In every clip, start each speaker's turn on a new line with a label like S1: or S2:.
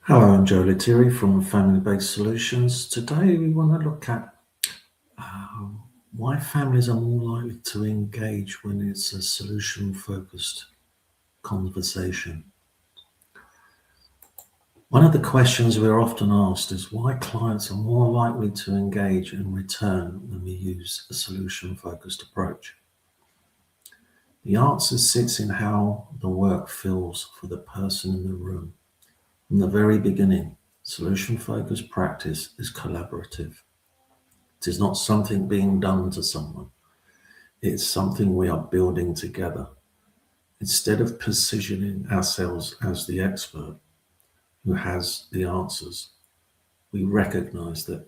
S1: Hello, I'm Joe Lettieri from Family Based Solutions. Today we want to look at uh, why families are more likely to engage when it's a solution focused conversation. One of the questions we're often asked is why clients are more likely to engage in return when we use a solution focused approach. The answer sits in how the work feels for the person in the room. From the very beginning, solution focused practice is collaborative. It is not something being done to someone. It's something we are building together. Instead of positioning ourselves as the expert who has the answers, we recognize that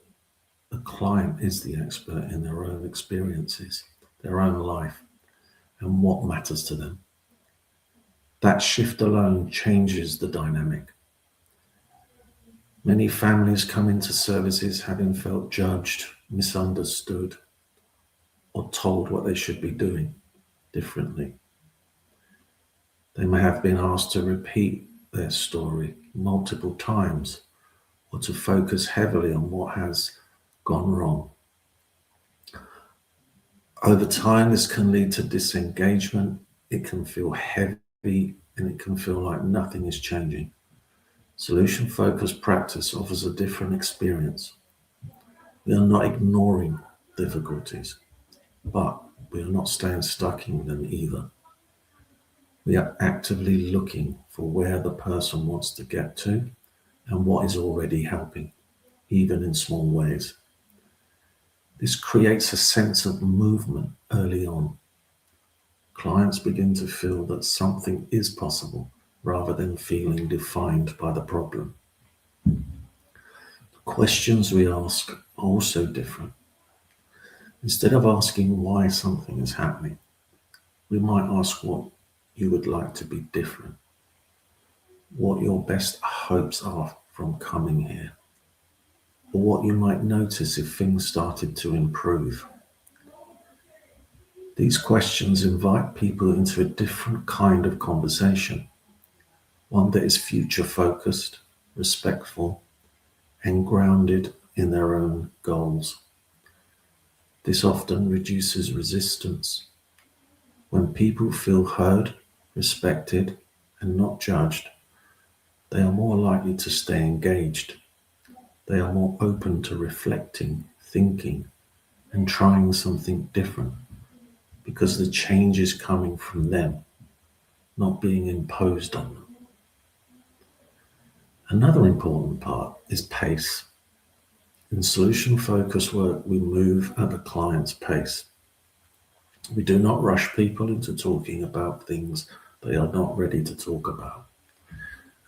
S1: the client is the expert in their own experiences, their own life, and what matters to them. That shift alone changes the dynamic. Many families come into services having felt judged, misunderstood, or told what they should be doing differently. They may have been asked to repeat their story multiple times or to focus heavily on what has gone wrong. Over time, this can lead to disengagement. It can feel heavy and it can feel like nothing is changing. Solution focused practice offers a different experience. We are not ignoring difficulties, but we are not staying stuck in them either. We are actively looking for where the person wants to get to and what is already helping, even in small ways. This creates a sense of movement early on. Clients begin to feel that something is possible rather than feeling defined by the problem. The questions we ask are also different. Instead of asking why something is happening, we might ask what you would like to be different, what your best hopes are from coming here, or what you might notice if things started to improve. These questions invite people into a different kind of conversation, one that is future focused, respectful, and grounded in their own goals. This often reduces resistance. When people feel heard, respected, and not judged, they are more likely to stay engaged. They are more open to reflecting, thinking, and trying something different because the change is coming from them, not being imposed on them. Another important part is pace. In solution focused work, we move at the client's pace. We do not rush people into talking about things they are not ready to talk about.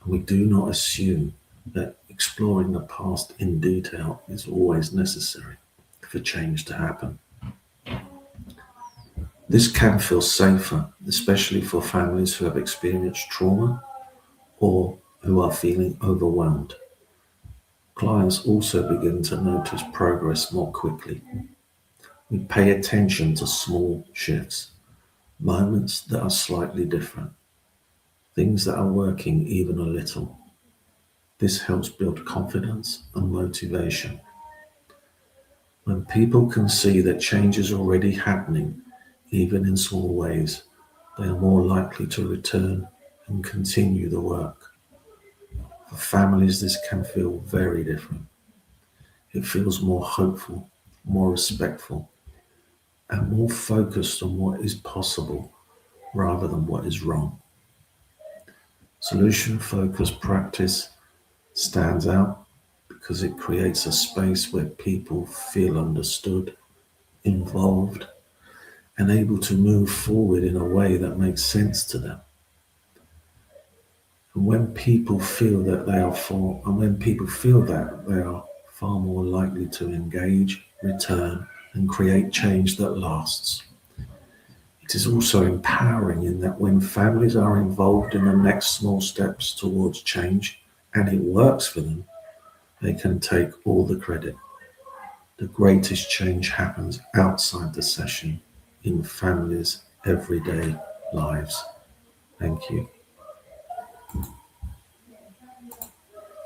S1: And we do not assume that exploring the past in detail is always necessary for change to happen. This can feel safer, especially for families who have experienced trauma or who are feeling overwhelmed. Clients also begin to notice progress more quickly. We pay attention to small shifts, moments that are slightly different, things that are working even a little. This helps build confidence and motivation. When people can see that change is already happening, even in small ways, they are more likely to return and continue the work. For families, this can feel very different. It feels more hopeful, more respectful, and more focused on what is possible rather than what is wrong. Solution focused practice stands out because it creates a space where people feel understood, involved, and able to move forward in a way that makes sense to them. And when people feel that, they are far more likely to engage, return, and create change that lasts. It is also empowering in that when families are involved in the next small steps towards change and it works for them, they can take all the credit. The greatest change happens outside the session in families' everyday lives. Thank you.